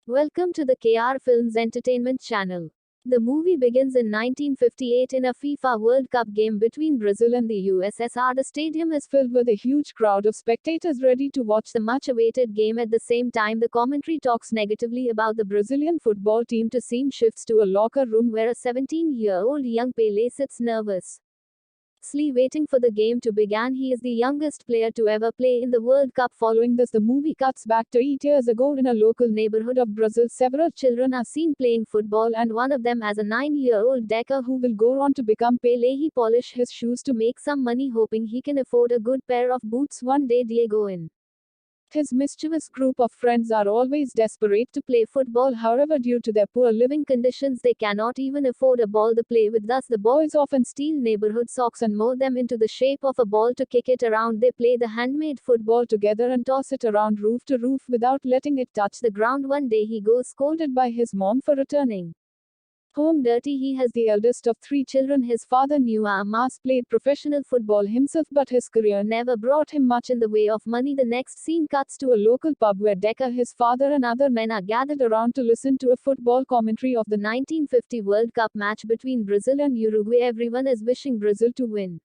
Welcome to the KR Films Entertainment Channel. The movie begins in 1958 in a FIFA World Cup game between Brazil and the USSR. The stadium is filled with a huge crowd of spectators ready to watch the much awaited game. At the same time, the commentary talks negatively about the Brazilian football team. To scene shifts to a locker room where a 17-year-old young Pelé sits nervous waiting for the game to begin. He is the youngest player to ever play in the World Cup. Following this, the movie cuts back to 8 years ago in a local neighborhood of Brazil. Several children are seen playing football, and one of them has a 9-year-old Deca who will go on to become Pele. He polishes his shoes to make some money, hoping he can afford a good pair of boots one day. Diego and his mischievous group of friends are always desperate to play football. However, due to their poor living conditions, they cannot even afford a ball to play with. Thus, the boys often steal neighborhood socks and mold them into the shape of a ball to kick it around. They play the handmade football together and toss it around roof to roof without letting it touch the ground. One day, he goes scolded by his mom for returning home dirty. He has the eldest of 3 children. His father Mas played professional football himself, but his career never brought him much in the way of money. The next scene cuts to a local pub where Deca, his father, and other men are gathered around to listen to a football commentary of the 1950 World Cup match between Brazil and Uruguay. Everyone is wishing Brazil to win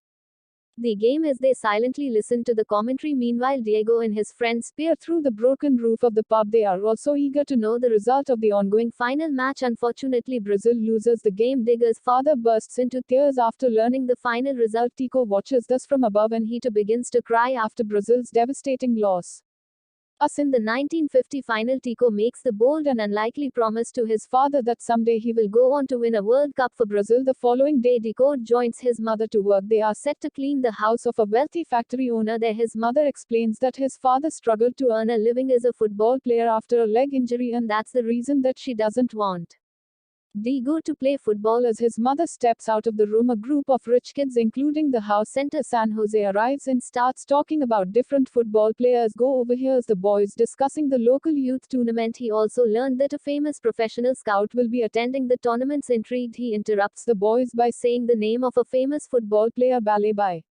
the game as they silently listen to the commentary. Meanwhile, Diego and his friends peer through the broken roof of the pub. They are also eager to know the result of the ongoing final match. Unfortunately, Brazil loses the game. Diego's father bursts into tears after learning the final result. Tico watches this from above and he too begins to cry after Brazil's devastating loss. In the 1950 final, Tico makes the bold and unlikely promise to his father that someday he will go on to win a World Cup for Brazil. The following day, Tico joins his mother to work. They are set to clean the house of a wealthy factory owner. There, his mother explains that his father struggled to earn a living as a football player after a leg injury, and that's the reason that she doesn't want Diego to play football. As his mother steps out of the room, a group of rich kids, including the house center San Jose, arrives and starts talking about different football players. Go overhears the boys discussing the local youth tournament. He also learned that a famous professional scout will be attending the tournaments. Intrigued, he interrupts the boys by saying the name of a famous football player, Baleba,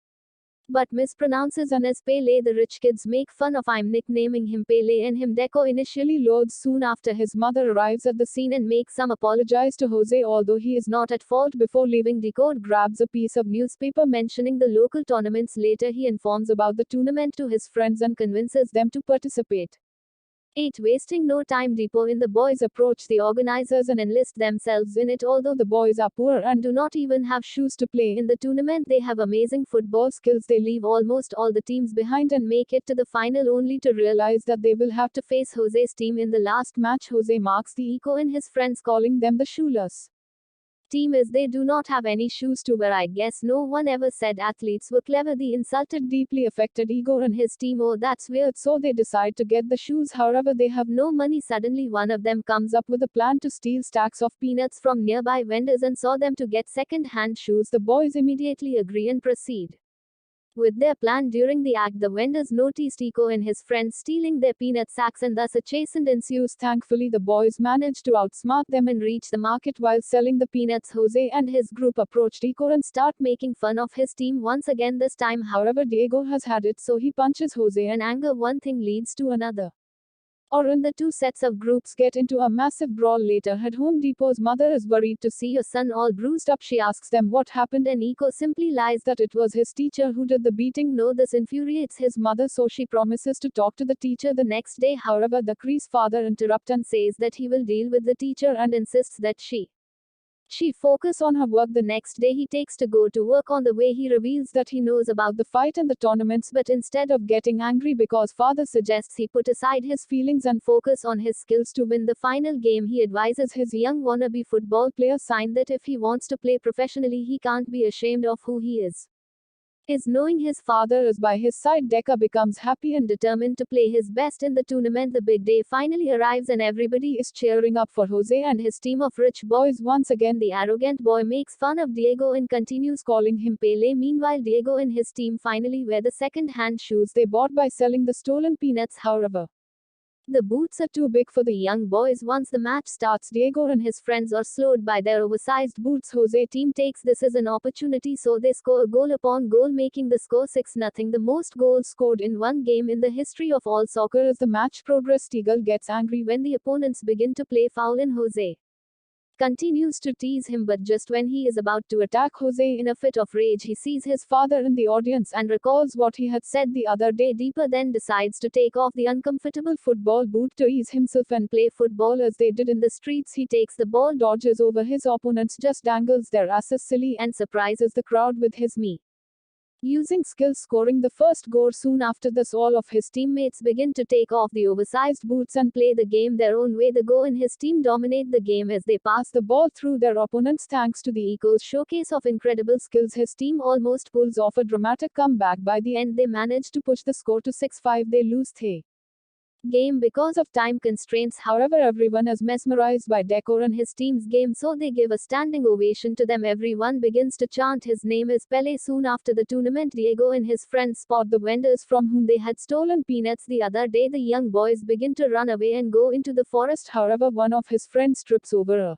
but mispronounces and as Pele. The rich kids make fun of him, nicknaming him Pele and him Deco. Initially loathes soon after his mother arrives at the scene and makes some apologize to Jose, although he is not at fault. Before leaving, Deco grabs a piece of newspaper mentioning the local tournaments. Later, he informs about the tournament to his friends and convinces them to participate. 8. Wasting no time, Depot and the boys approach the organizers and enlist themselves in it. Although the boys are poor and do not even have shoes to play in the tournament, they have amazing football skills. They leave almost all the teams behind and make it to the final, only to realize that they will have to face Jose's team in the last match. Jose marks the echo and his friends, calling them the shoeless team as they do not have any shoes to wear. I guess no one ever said athletes were clever. The insulted deeply affected Igor and his team. Oh, that's weird. So they decide to get the shoes. However, they have no money. Suddenly, one of them comes up with a plan to steal stacks of peanuts from nearby vendors and saw them to get second-hand shoes. The boys immediately agree and proceed with their plan. During the act, the vendors notice Tico and his friends stealing their peanut sacks, and thus a chase ensues. Thankfully, the boys manage to outsmart them and reach the market while selling the peanuts. Jose and his group approach Tico and start making fun of his team once again. This time, however, Diego has had it, so he punches Jose in anger. One thing leads to another, and the two sets of groups get into a massive brawl. Later at home, Depo's mother is worried to see her son all bruised up. She asks them what happened, and Iko simply lies that it was his teacher who did the beating. No, this infuriates his mother, so she promises to talk to the teacher the next day. However, the Cree's father interrupts and says that he will deal with the teacher and insists that she focus on her work. The next day, he takes to go to work. On the way, he reveals that he knows about the fight and the tournaments, but instead of getting angry because father suggests he put aside his feelings and focus on his skills to win the final game, he advises his young wannabe football player sign that if he wants to play professionally, he can't be ashamed of who he is. Knowing his father is by his side, Deca becomes happy and determined to play his best in the tournament. The big day finally arrives and everybody is cheering up for Jose and his team of rich boys. Once again, the arrogant boy makes fun of Diego and continues calling him Pele. Meanwhile, Diego and his team finally wear the second-hand shoes they bought by selling the stolen peanuts. However, The boots are too big for the young boys. Once the match starts, Diego and his friends are slowed by their oversized boots. Jose team takes this as an opportunity, so they score a goal upon goal, making the score 6-0, the most goals scored in one game in the history of all soccer. As the match progresses, Teagle gets angry when the opponents begin to play foul, and Jose continues to tease him, but just when he is about to attack Jose in a fit of rage, he sees his father in the audience and recalls what he had said the other day deeper, then decides to take off the uncomfortable football boot to ease himself and play football as they did in the streets. He takes the ball, dodges over his opponents, just dangles their asses silly, and surprises the crowd with his me using skill, scoring the first goal. Soon after this, all of his teammates begin to take off the oversized boots and play the game their own way. The Go and his team dominate the game as they pass the ball through their opponents thanks to the Eco's showcase of incredible skills. His team almost pulls off a dramatic comeback. By the end, they manage to push the score to 6-5. They lose the game because of time constraints. However, everyone is mesmerized by Deco and his team's game, so they give a standing ovation to them. Everyone begins to chant his name as Pele. Soon after the tournament, Diego and his friends spot the vendors from whom they had stolen peanuts the other day. The young boys begin to run away and go into the forest. However, one of his friends trips over a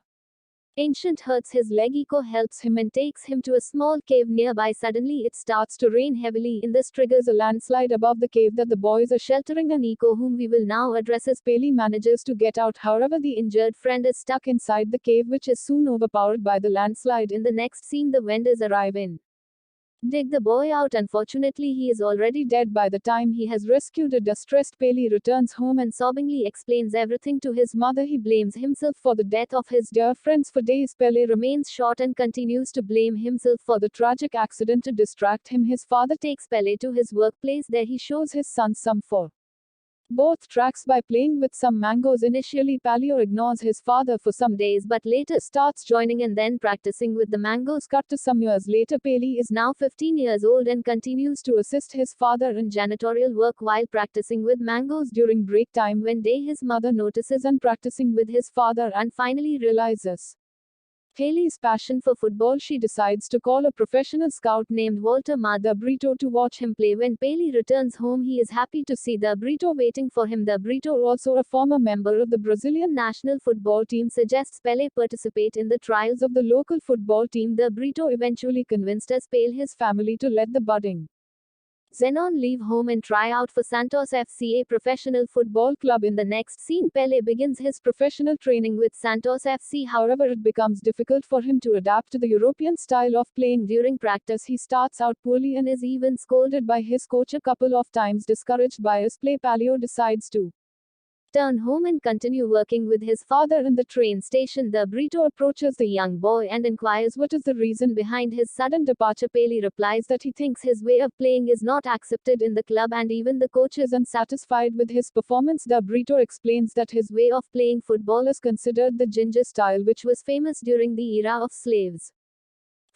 ancient, hurts his leg. Eco helps him and takes him to a small cave nearby. Suddenly it starts to rain heavily. This triggers a landslide above the cave that the boys are sheltering, and Eco, whom we will now address as Pele, manages to get out. However, the injured friend is stuck inside the cave, which is soon overpowered by the landslide. In the next scene, the vendors arrive and dig the boy out. Unfortunately, he is already dead by the time he has rescued a distressed Pele returns home and sobbingly explains everything to his mother. He blames himself for the death of his dear friends for days. Pele remains short and continues to blame himself for the tragic accident. To distract him, his father takes Pele to his workplace. There he shows his son some for both tracks by playing with some mangoes. Initially, Palio ignores his father for some days, but later starts joining and then practicing with the mangoes. Cut to some years later, Pele is now 15 years old and continues to assist his father in janitorial work while practicing with mangoes during break time. One day, his mother notices and practicing with his father and finally realizes Pele's passion for football. She decides to call a professional scout named Walter the Brito to watch him play. When Pele returns home, he is happy to see the Brito waiting for him. The Brito, also a former member of the Brazilian national football team, suggests Pele participate in the trials of the local football team. The Brito eventually convinced Pele his family to let the budding Zenon leave home and try out for Santos FC, a professional football club. In the next scene, Pele begins his professional training with Santos FC. However, it becomes difficult for him to adapt to the European style of playing. During practice, he starts out poorly and is even scolded by his coach a couple of times. Discouraged by his play, Palio decides to turn home and continue working with his father in the train station. The Brito approaches the young boy and inquires what is the reason behind his sudden departure. Pele replies that he thinks his way of playing is not accepted in the club and even the coach is unsatisfied with his performance. The Brito explains that his way of playing football is considered the ginger style, which was famous during the era of slaves.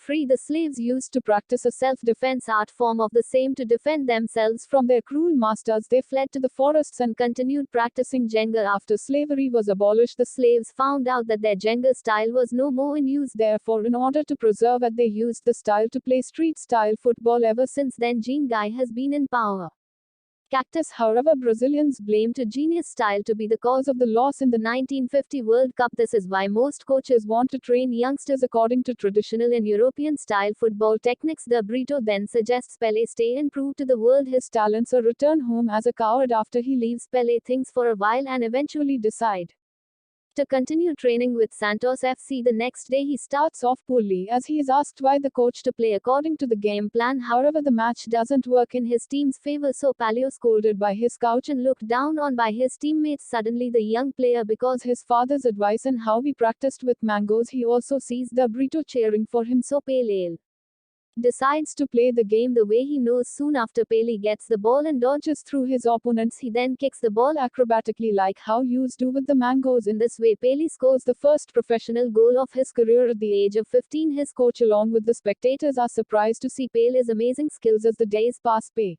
Free, the slaves used to practice a self-defense art form of the same to defend themselves from their cruel masters. They fled to the forests and continued practicing Jenga. After slavery was abolished, the slaves found out that their Jenga style was no more in use. Therefore, in order to preserve it, they used the style to play street-style football. Ever since then, Jean Guy has been in power. Cactus. However, Brazilians blamed genius style to be the cause of the loss in the 1950 World Cup. This is why most coaches want to train youngsters according to traditional and European style football techniques. The Brito then suggests Pele stay and prove to the world his talents or return home as a coward. After he leaves, Pele thinks for a while and eventually decide to continue training with Santos FC. The next day he starts off poorly as he is asked by the coach to play according to the game plan. However, the match doesn't work in his team's favor, so Palio, scolded by his coach and looked down on by his teammates, suddenly the young player, because his father's advice and how he practiced with mangoes, he also sees the Brito cheering for him, so Pele decides to play the game the way he knows. Soon after, Pele gets the ball and dodges through his opponents. He then kicks the ball acrobatically like how youths do with the mangoes. In this way, Pele scores the first professional goal of his career at the age of 15. His coach along with the spectators are surprised to see Pele's amazing skills as the days pass by.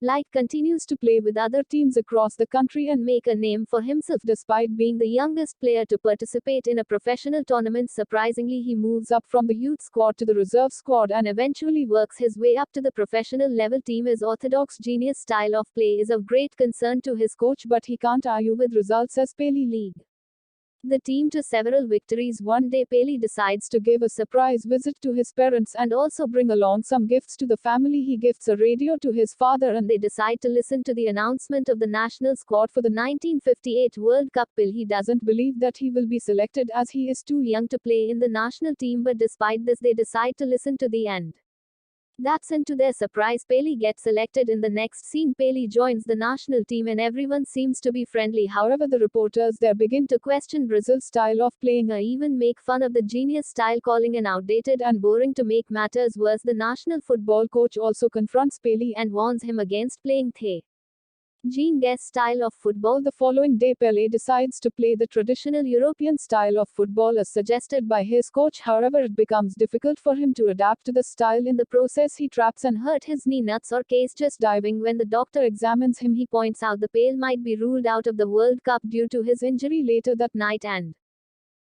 Like continues to play with other teams across the country and make a name for himself despite being the youngest player to participate in a professional tournament. Surprisingly, he moves up from the youth squad to the reserve squad and eventually works his way up to the professional level team. His orthodox genius style of play is of great concern to his coach, but he can't argue with results as Pelé league the team to several victories. One day Pelé decides to give a surprise visit to his parents and also bring along some gifts to the family. He gifts a radio to his father and they decide to listen to the announcement of the national squad for the 1958 World Cup. Pelé doesn't believe that he will be selected as he is too young to play in the national team, but despite this they decide to listen to the end. That's and to their surprise, Pelé gets selected. In the next scene, Pelé joins the national team and everyone seems to be friendly. However, the reporters there begin to question Brazil's style of playing or even make fun of the genius style, calling it outdated and boring. To make matters worse, the national football coach also confronts Pelé and warns him against playing the Gene-Guess style of football. The following day, Pelé decides to play the traditional European style of football as suggested by his coach. However, it becomes difficult for him to adapt to the style. In the process, he traps and hurt his knee, nuts or case just diving. When the doctor examines him, he points out the Pelé might be ruled out of the World Cup due to his injury later that night and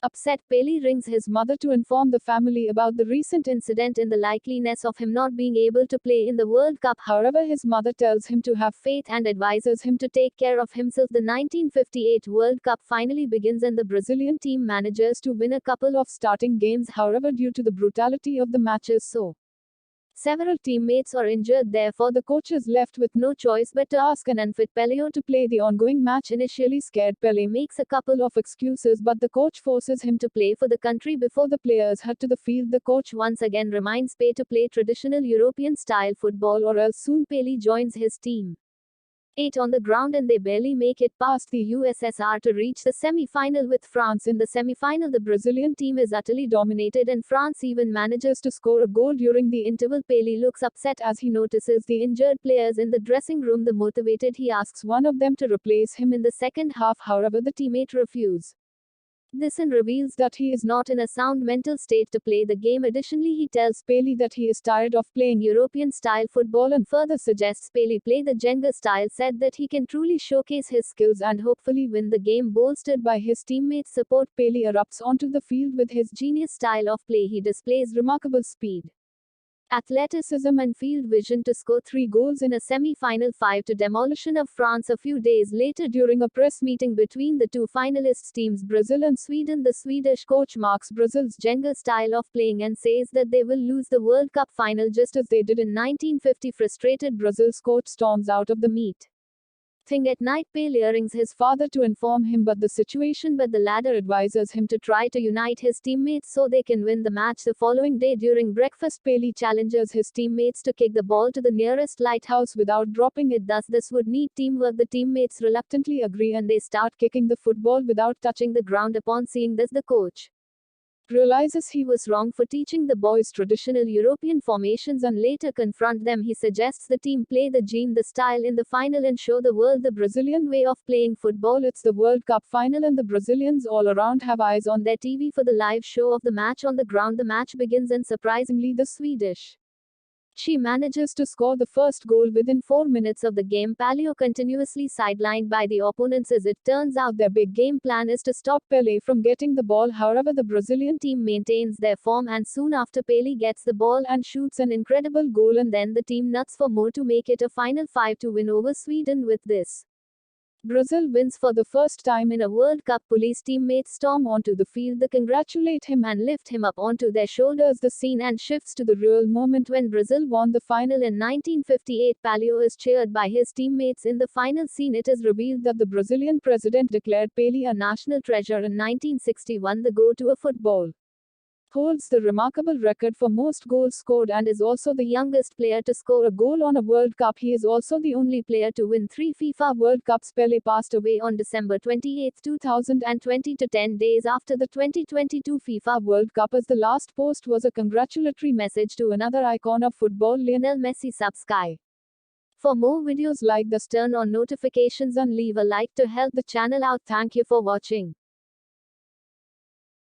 upset, Pelé rings his mother to inform the family about the recent incident and the likeliness of him not being able to play in the World Cup. However, his mother tells him to have faith and advises him to take care of himself. The 1958 World Cup finally begins and the Brazilian team manages to win a couple of starting games. However, due to the brutality of the matches, several teammates are injured, therefore the coach is left with no choice but to ask an unfit Pelé to play the ongoing match. Initially scared, Pelé makes a couple of excuses, but the coach forces him to play for the country. Before the players head to the field, the coach once again reminds Pelé to play traditional European style football or else soon Pelé joins his team. 8 on the ground and they barely make it past the USSR to reach the semi-final with France. In the semi-final, the Brazilian team is utterly dominated and France even manages to score a goal during the interval. Pelé looks upset as he notices the injured players in the dressing room. The motivated, he asks one of them to replace him in the second half. However, the teammate refuses this and reveals that he is not in a sound mental state to play the game. Additionally, he tells Pelé that he is tired of playing European style football and further suggests Pelé play the Jenga style, said that he can truly showcase his skills and hopefully win the game. Bolstered by his teammates' support, Pelé erupts onto the field with his genius style of play. He displays remarkable speed, athleticism and field vision to score 3 goals in a semi-final 5 to demolition of France. A few days later, during a press meeting between the two finalists teams Brazil and Sweden, the Swedish coach marks Brazil's Jenga style of playing and says that they will lose the World Cup final just as they did in 1950. Frustrated, Brazil's coach storms out of the meet. At night, Pelé rings his father to inform him about the situation, but the latter advises him to try to unite his teammates so they can win the match. The following day during breakfast, Pelé challenges his teammates to kick the ball to the nearest lighthouse without dropping it. Thus, this would need teamwork. The teammates reluctantly agree and they start kicking the football without touching the ground. Upon seeing this, the coach realizes he was wrong for teaching the boys traditional European formations and later confront them. He suggests the team play the the style in the final and show the world the Brazilian way of playing football. It's the World Cup final and the Brazilians all around have eyes on their TV for the live show of the match. On the ground, the match begins and surprisingly the Swedish she manages to score the first goal within 4 minutes of the game. Pelé continuously sidelined by the opponents as it turns out their big game plan is to stop Pelé from getting the ball. However, the Brazilian team maintains their form and soon after Pelé gets the ball and shoots an incredible goal and then the team nuts for more to make it a final 5 to win over Sweden. With this, Brazil wins for the first time in a World Cup. Police teammates storm onto the field. They congratulate him and lift him up onto their shoulders. The scene and shifts to the real moment when Brazil won the final in 1958. Pelé is cheered by his teammates. In the final scene, it is revealed that the Brazilian president declared Pelé a national treasure in 1961. The go-to of football holds the remarkable record for most goals scored and is also the youngest player to score a goal on a World Cup. He is also the only player to win 3 FIFA World Cups. Pelé passed away on December 28, 2020 to 10 days after the 2022 FIFA World Cup, as the last post was a congratulatory message to another icon of football, Lionel Messi. Subscribe for more videos like this, turn on notifications and leave a like to help the channel out. Thank you for watching.